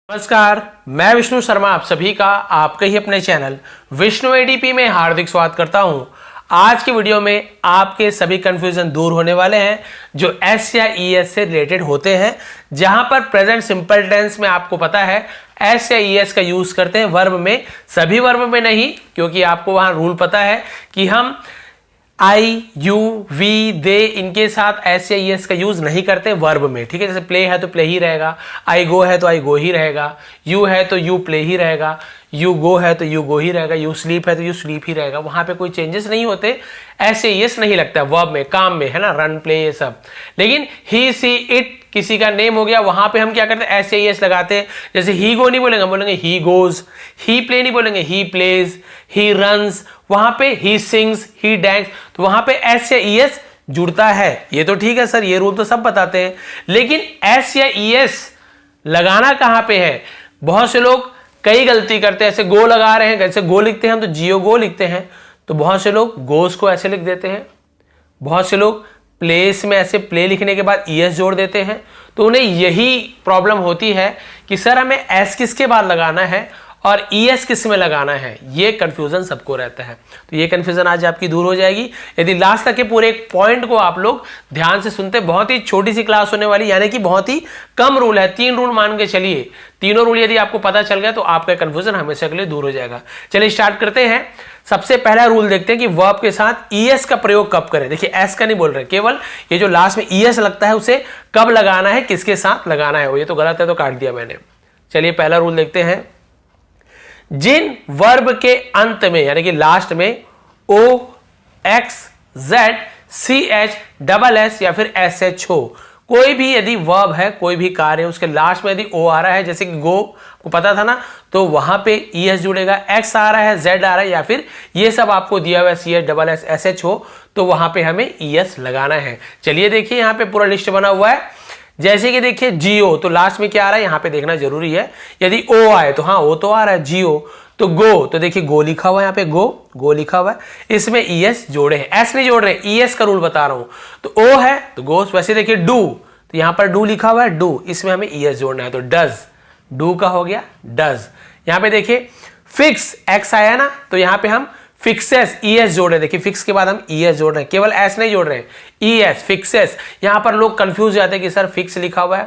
नमस्कार, मैं विष्णु शर्मा आप सभी का आपके ही अपने चैनल विष्णु एडीपी में हार्दिक स्वागत करता हूं। आज की वीडियो में आपके सभी कंफ्यूजन दूर होने वाले हैं जो एस या ईएस से रिलेटेड होते हैं, जहां पर प्रेजेंट सिंपल टेंस में आपको पता है एस या ईएस का यूज करते हैं वर्ब में, सभी वर्ब में नहीं, क्योंकि आपको वहां रूल पता है कि हम आई, यू, वी, दे इनके साथ एस या ईएस का यूज नहीं करते वर्ब में। ठीक है, जैसे प्ले है तो प्ले ही रहेगा, आई गो है तो आई गो ही रहेगा, यू है तो यू प्ले ही रहेगा, यू गो है तो यू गो ही रहेगा, यू स्लीप है तो यू स्लीप ही रहेगा। वहां पे कोई चेंजेस नहीं होते, ऐसे ईएस नहीं लगता वर्ब में, काम में, है ना, रन, प्ले, ये सब। लेकिन ही, सी, इट किसी का नेम हो गया, वहां पे हम क्या करते हैं, एस या ईएस लगाते हैं। जैसे ही गो नहीं बोलेंगे, बोलेंगे ही गोज। ही प्ले नहीं बोलेंगे, ही प्लेज। ही रन्स, वहां पे ही सिंग्स, ही डांस, तो वहां पे एस या ईएस जुड़ता है। ये तो ठीक है सर, ये रूल तो सब बताते हैं, लेकिन एस या ईएस लगाना कहां पे है? बहुत से लोग कई गलती करते हैं, ऐसे गो लगा रहे हैं, जैसे गो लिखते हैं हम तो जियो गो लिखते हैं, तो बहुत से लोग गोस को ऐसे लिख देते हैं। बहुत से लोग प्लेस में ऐसे प्ले लिखने के बाद ईएस जोड़ देते हैं, तो उन्हें यही प्रॉब्लम होती है कि सर हमें एस किसके बाद लगाना है और ईएस किस में लगाना है। ये कंफ्यूजन सबको रहता है, तो ये कंफ्यूजन आज आपकी दूर हो जाएगी यदि लास्ट तक के पूरे एक पॉइंट को आप लोग ध्यान से सुनते। बहुत ही छोटी सी क्लास होने वाली, यानी कि बहुत ही कम रूल है, 3 रूल मान के चलिए। तीनों रूल यदि आपको पता चल गया तो आपका कंफ्यूजन हमेशा के लिए दूर हो जाएगा। चलिए स्टार्ट करते हैं। सबसे पहला रूल देखते हैं कि वर्ब के साथ ईएस का प्रयोग कब करें। देखिए एस का नहीं बोल रहे, केवल ये जो लास्ट में ईएस लगता है उसे कब लगाना है, किसके साथ लगाना है। ये तो गलत है तो काट दिया मैंने। चलिए पहला रूल देखते हैं। जिन वर्ब के अंत में यानी कि लास्ट में ओ, एक्स, जेड, सी, एच, डबल एस या फिर एस एच हो, कोई भी यदि वर्ब है, कोई भी कार्य है, उसके लास्ट में यदि ओ आ रहा है, जैसे कि गो को पता था ना, तो वहां पे ईएस जुड़ेगा। एक्स आ रहा है, जेड आ रहा है, या फिर ये सब आपको दिया हुआ है C H, double S, S H हो, तो वहां पे हमें ईएस लगाना है। चलिए देखिए यहां पे पूरा लिस्ट बना हुआ है। जैसे कि देखिए जियो, तो लास्ट में क्या आ रहा है यहां पे देखना जरूरी है। यदि ओ आए तो हाँ ओ तो आ रहा है, जियो। तो गो, तो देखिए गो लिखा हुआ है, यहाँ पे गो लिखा हुआ है, इसमें ईएस जोड़े हैं, एस नहीं जोड़ रहे, ईएस का रूल बता रहा हूं। तो ओ है तो गो। वैसे देखिए डू, तो यहां पर डू लिखा हुआ है, डू, इसमें हमें ईएस जोड़ना है, तो डज, डू का हो गया डज। यहां पे देखिए फिक्स, एक्स आया ना, तो यहां पे हम फिक्सेस, ईएस जोड़ रहे हैं। देखिए फिक्स के बाद हम ईएस जोड़ रहे हैं, केवल एस नहीं जोड़ रहे हैं, ईएस, फिक्सेस। यहां पर लोग कंफ्यूज जाते हैं कि सर फिक्स लिखा हुआ है,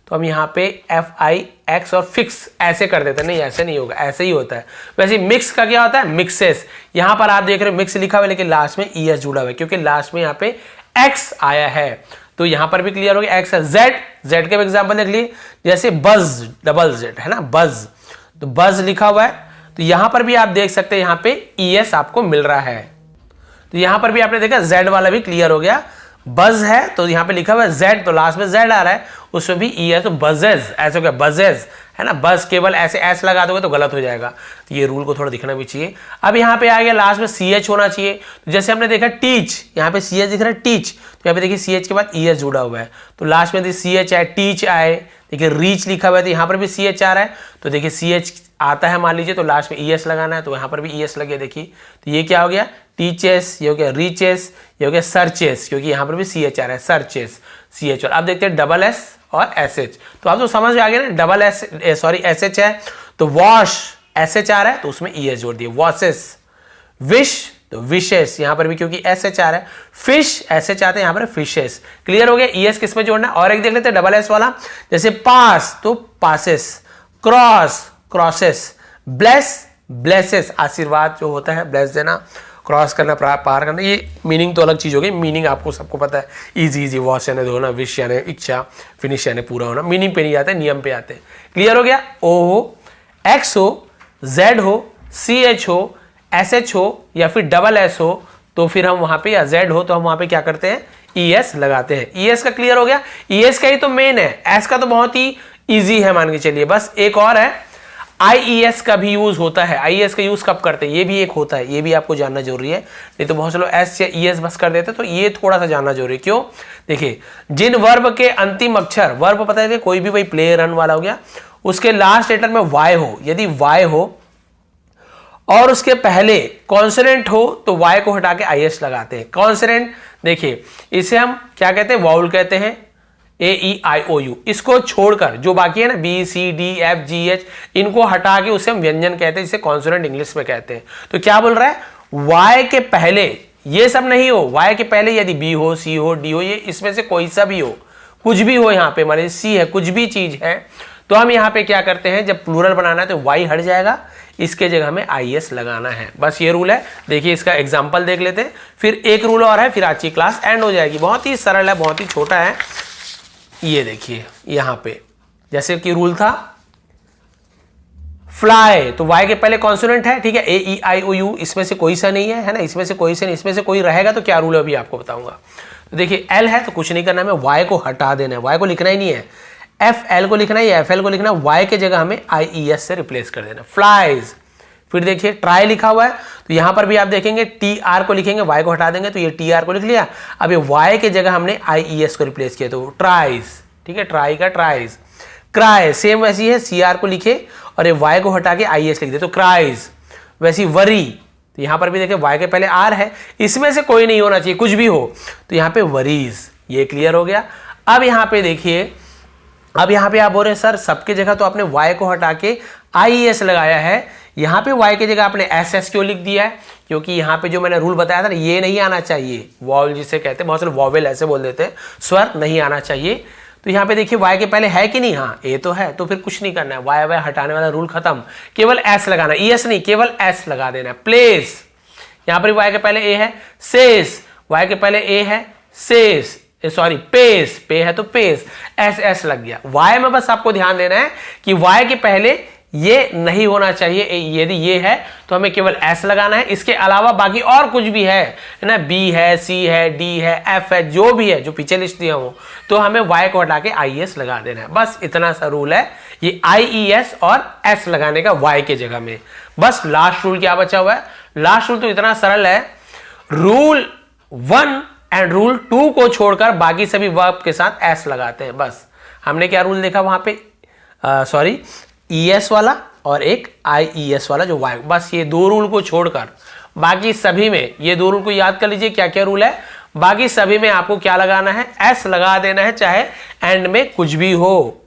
तो हम यहां पे एफ आई एक्स और फिक्स ऐसे कर देते हैं। नहीं, ऐसे नहीं होगा, ऐसे ही होता है। वैसे मिक्स का क्या होता है, मिक्सेस। यहां पर आप देख रहे हो मिक्स लिखा हुआ है, लेकिन लास्ट में ईएस जुड़ा हुआ है, क्योंकि लास्ट में यहां पे एक्स आया है। तो यहां पर भी क्लियर हो गया, एक्स है। जेड, जेड के एग्जाम्पल देख लिए, जैसे बज, डबल जेड है ना, बज, तो बज लिखा हुआ है, तो यहां पर भी आप देख सकते हैं यहां पे ईएस आपको मिल रहा है। तो यहां पर भी आपने देखा जेड वाला भी क्लियर हो गया। बज है तो यहां पे लिखा हुआ है जेड, तो लास्ट में जेड आ रहा है, उसमें भी ईएस, तो बजेज, ऐसे हो गया बजेज, है ना। बस केवल ऐसे एस लगा दोगे तो गलत हो जाएगा, तो ये रूल को थोड़ा दिखना भी चाहिए। अब यहाँ पे आ गया लास्ट में सीएच होना चाहिए, तो जैसे हमने देखा टीच, यहाँ पे सीएच दिख रहा है टीच, तो यहाँ पे देखिए सीएच के बाद ईएस जुड़ा हुआ है, तो लास्ट में सीएच आए, टीच आए। देखिए रीच लिखा हुआ है, तो यहाँ पर भी सीएच आ रहा है, तो देखिए सीएच आता है मान लीजिए, तो लास्ट में ईएस लगाना है, तो यहाँ पर भी ईएस लगे। देखिए तो ये क्या हो गया, टीचेस, ये हो गया रीचेस, ये हो गया सर्चेस, क्योंकि यहाँ पर भी सीएच आ रहा है, सर्चेस, सीएच। और अब देखते हैं डबल एस और एस एच, तो आप तो समझ आ गया ना, double S sorry S H है, तो वॉश, एस एच आ रहा है, तो उसमें ईएस जोड़ दिए, वॉशेस। विश, तो विशेस, यहां पर भी क्योंकि एस एच आ रहा है। फिश, एस एच आते हैं, यहां पर फिशेस। क्लियर हो गया, ईएस किस में जोड़ना है। और एक देख लेते हैं डबल एस वाला, जैसे पास, तो passes, cross, crosses, bless, blesses, आशीर्वाद जो होता है, ब्लेस देना, क्रॉस करना, पार करना, ये मीनिंग तो अलग चीज हो गई, मीनिंग आपको सबको पता है, इजी इजी, वॉश यानी धोना, विश यानी इच्छा, फिनिश यानी पूरा होना, मीनिंग पे नहीं आते, नियम पे आते हैं। क्लियर हो गया। ओ हो, एक्स हो, जेड हो, सी एच हो, एस एच हो, या फिर डबल एस हो, तो फिर हम वहां पे, या जेड हो तो हम वहां पे क्या करते हैं, ईएस लगाते हैं। ईएस का क्लियर हो गया, ईएस का ही तो मेन है, एस का तो बहुत ही इजी है मान के चलिए। बस एक और है, आईईएस का भी यूज होता है। आईईएस का यूज कब करते हैं, ये भी एक होता है, ये भी आपको जानना जरूरी है, नहीं तो बहुत से लोग एस या ईएस बस कर देते हैं, तो ये थोड़ा सा जानना जरूरी है। क्यों, देखिए जिन वर्ब के अंतिम अक्षर, वर्ब पता है कोई भी, वही प्ले, रन वाला हो गया, उसके लास्ट लेटर में वाई हो, यदि वाई हो और उसके पहले कॉन्सोनेंट हो, तो वाई को हटा के आईएस लगाते हैं। कॉन्सोनेंट देखिए इसे हम क्या कहते हैं, वाउल कहते हैं, AEIOU, इसको छोड़कर जो बाकी है ना BCDFGH, इनको हटा के उसे हम व्यंजन कहते हैं, जिसे कॉन्सोनेंट इंग्लिश में कहते हैं। तो क्या बोल रहा है, Y के पहले ये सब नहीं हो, Y के पहले यदि B हो, C हो, D हो, ये इसमें से कोई सा भी हो, कुछ भी हो, यहाँ पे मान लीजिए C है, कुछ भी चीज है, तो हम यहाँ पे क्या करते हैं, जब प्लूरल बनाना है तो Y हट जाएगा, इसके जगह हमें IS लगाना है। बस ये रूल है। देखिए इसका एग्जाम्पल देख लेते हैं, फिर एक रूल और है, फिर आज की क्लास एंड हो जाएगी। बहुत ही सरल है, बहुत ही छोटा है। ये देखिए यहाँ पे जैसे कि रूल था फ्लाई, तो Y के पहले कॉन्सोनेंट है, ठीक है, AEIOU, इसमें से कोई सा नहीं है ना, इसमें से कोई से नहीं, इसमें से कोई रहेगा तो क्या रूल है अभी आपको बताऊंगा। तो देखिए L है तो कुछ नहीं करना है, हमें Y को हटा देना है, Y को लिखना ही नहीं है, FL को लिखना है या FL को लिखना है, Y के जगह हमें IES से रिप्लेस कर देना, फ्लाइज। फिर देखिए ट्राई लिखा हुआ है, तो यहां पर भी आप देखेंगे TR को लिखेंगे, Y को हटा देंगे तो ये TR को लिख लिया, अब ये Y के जगह हमने IES को रिप्लेस किया तो ट्राइज, ठीक है, ट्राई का ट्राइज। क्राई सेम वैसी है, CR को लिखे और ये Y को हटा के IES लिख दे तो क्राइज। वैसी वरी, तो यहां पर भी देखिए Y के पहले R है, इसमें से कोई नहीं होना चाहिए, कुछ भी हो, तो यहाँ पे वरीज, ये क्लियर हो गया। अब यहाँ पे देखिए, अब यहाँ पे आप बोल रहे हैं सर सबके जगह तो आपने Y को हटा के IES लगाया है, यहाँ पे Y की जगह आपने SS क्यों लिख दिया है, क्योंकि यहाँ पे जो मैंने रूल बताया था ना, ये नहीं आना चाहिए, वॉवल जिसे कहते हैं, बहुत सारे वॉवेल ऐसे बोल देते हैं, स्वर नहीं आना चाहिए। तो यहाँ पे देखिए Y के पहले है कि नहीं, हाँ A तो है, तो फिर कुछ नहीं करना है, Y हटाने वाला रूल खत्म, केवल S लगाना, ES नहीं, केवल S लगा देना है। प्लेस, यहाँ पर Y के पहले A है, सेस, Y के पहले A है, सेस, सॉरी पेस, पे है तो पेस, SS लग गया। Y में बस आपको ध्यान देना है कि Y के पहले ये नहीं होना चाहिए, यदि ये है तो हमें केवल S लगाना है, इसके अलावा बाकी और कुछ भी है ना, B है, C है, D है, F है, जो भी है, जो पीछे लिस्ट दिया हो, तो हमें Y को हटा के IES लगा देना है। बस इतना सा रूल है, ये IES और S लगाने का Y के जगह में। बस लास्ट रूल क्या बचा हुआ है, लास्ट रूल तो इतना सरल है, रूल 1 एंड रूल 2 को छोड़कर बाकी सभी वर्ब के साथ S लगाते हैं। बस हमने क्या रूल देखा वहां पे, सॉरी ES वाला और एक IES वाला जो Y, बस ये दो रूल को छोड़कर बाकी सभी में, ये दो रूल को याद कर लीजिए क्या क्या रूल है, बाकी सभी में आपको क्या लगाना है, S लगा देना है, चाहे एंड में कुछ भी हो।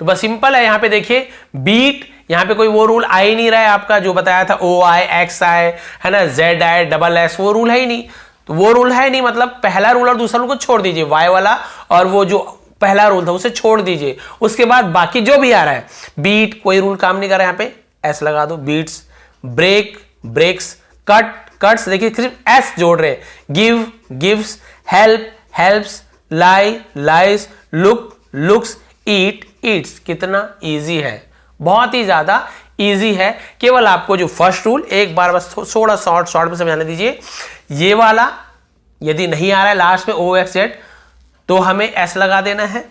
तो बस सिंपल है। यहाँ पे देखिए बीट, यहाँ पे कोई वो रूल आ ही नहीं रहा है आपका, जो बताया था OI XI है ना, ZI SS, वो रूल है ही नहीं, तो वो रूल है नहीं, मतलब पहला रूल और दूसरा रूल को छोड़ दीजिए, Y वाला और वो जो पहला रूल था उसे छोड़ दीजिए, उसके बाद बाकी जो भी आ रहा है, बीट कोई रूल काम नहीं कर रहा है, यहाँ पे S लगा दो, beats, break, breaks, cut, cuts, देखिए सिर्फ S जोड़ रहे, give, gives, help, helps, lie, lies, look, looks, eat, eats. कितना इजी है, बहुत ही ज्यादा इजी है। केवल आपको जो फर्स्ट रूल एक बार बस थोड़ा शॉर्ट में समझाने दीजिए, ये वाला यदि नहीं आ रहा है लास्ट में OXZ तो हमें S लगा देना है,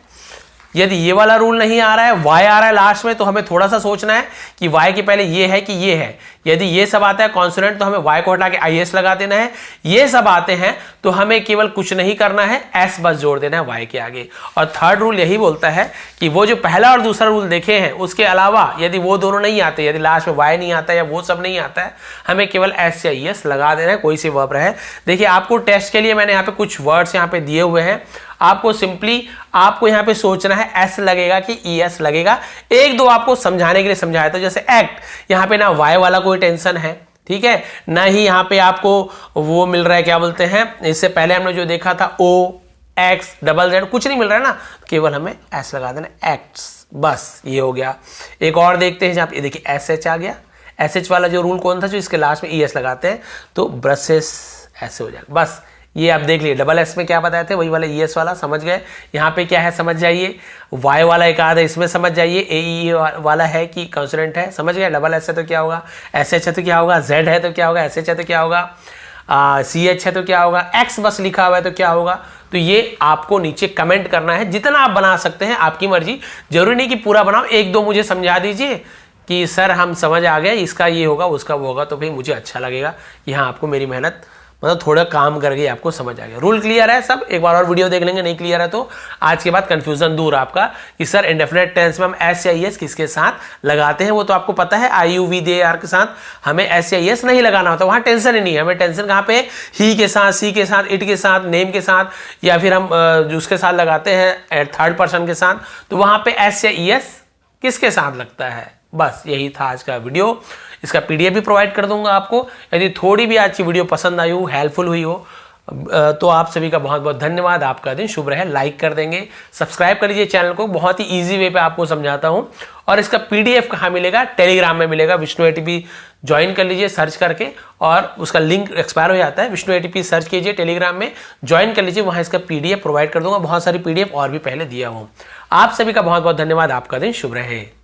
यदि ये वाला रूल नहीं आ रहा है, Y आ रहा है लास्ट में, तो हमें थोड़ा सा सोचना है कि Y के पहले ये है कि ये है, यदि ये सब आता है कॉन्सोनेंट तो हमें Y को हटा के IS लगा देना है, ये सब आते हैं तो हमें केवल कुछ नहीं करना है, S बस जोड़ देना है Y के आगे। और थर्ड रूल यही बोलता है कि वो जो पहला और दूसरा रूल देखे हैं उसके अलावा यदि वो दोनों नहीं आते, यदि लास्ट में Y नहीं आता या वो सब नहीं आता है, हमें केवल S या ES लगा देना है, कोई सी वर्ब रहे। देखिए आपको टेस्ट के लिए मैंने यहाँ पे कुछ वर्ड्स यहाँ पे दिए हुए हैं, आपको सिंपली आपको यहाँ पे सोचना है S लगेगा कि ES लगेगा। एक दो आपको समझाने के लिए समझाया था, जैसे एक्ट, यहाँ पे ना Y वाला कोई टेंशन है, ठीक है, ना ही यहाँ पे आपको वो मिल रहा है, क्या बोलते हैं, इससे पहले हमने जो देखा था OXZZ, कुछ नहीं मिल रहा है ना, केवल हमें S लगा देना, एक्ट्स, बस ये हो गया। एक और देखते हैं जहाँ पे देखिए SH आ गया, SH वाला जो रूल कौन था, जो इसके लास्ट में ES लगाते हैं तो ब्रशेस ऐसे हो जाएगा। बस ये आप देख लिए, डबल S में क्या बताए थे, वही वाला ES वाला समझ गए। यहाँ पे क्या है समझ जाइए, Y वाला एक आधा इसमें समझ जाइए, AE वाला है कि कॉन्सोनेंट है, समझ गए। डबल S है तो क्या होगा, SH है तो क्या होगा, Z है तो क्या होगा, SH है तो क्या होगा, CH है तो क्या होगा, X बस लिखा हुआ है तो क्या होगा। तो ये आपको नीचे कमेंट करना है, जितना आप बना सकते हैं आपकी मर्जी, जरूरी नहीं कि पूरा बनाओ, एक दो मुझे समझा दीजिए कि सर हम समझ आ गए, इसका ये होगा उसका वो होगा, तो भाई मुझे अच्छा लगेगा कि हाँ आपको मेरी मेहनत मतलब थोड़ा काम करके आपको समझ आ गया। रूल क्लियर है सब, एक बार और वीडियो देख लेंगे, नहीं क्लियर है तो आज के बाद कंफ्यूजन दूर आपका कि सर इंडेफिनेट टेंस में हम एस या एस किसके साथ लगाते हैं, वो तो आपको पता है आई यू वी दे आर के साथ हमें एस या एस नहीं लगाना होता, वहां टेंशन ही नहीं है। हमें टेंशन कहाँ पे, ही के साथ, सी के साथ, इट के साथ, नेम के साथ, या फिर हम उसके साथ लगाते हैं थर्ड पर्सन के साथ, तो वहां पे एस या एस किसके साथ लगता है। बस यही था आज का वीडियो। इसका पीडीएफ भी प्रोवाइड कर दूंगा आपको। यदि थोड़ी भी आज की वीडियो पसंद आई हो, हेल्पफुल हुई हो, तो आप सभी का बहुत बहुत धन्यवाद। आपका दिन शुभ रहे। लाइक कर देंगे, सब्सक्राइब कर लीजिए चैनल को, बहुत ही इजी वे पे आपको समझाता हूं। और इसका पीडीएफ कहाँ मिलेगा, टेलीग्राम में मिलेगा। विष्णु एटीपी ज्वाइन कर लीजिए सर्च करके, और उसका लिंक एक्सपायर हो जाता है। विष्णु एटीपी सर्च कीजिए टेलीग्राम में, ज्वाइन कर लीजिए, वहां इसका पीडीएफ प्रोवाइड कर दूंगा। बहुत सारी पीडीएफ और भी पहले दिया हूं। आप सभी का बहुत बहुत धन्यवाद। आपका दिन शुभ रहे।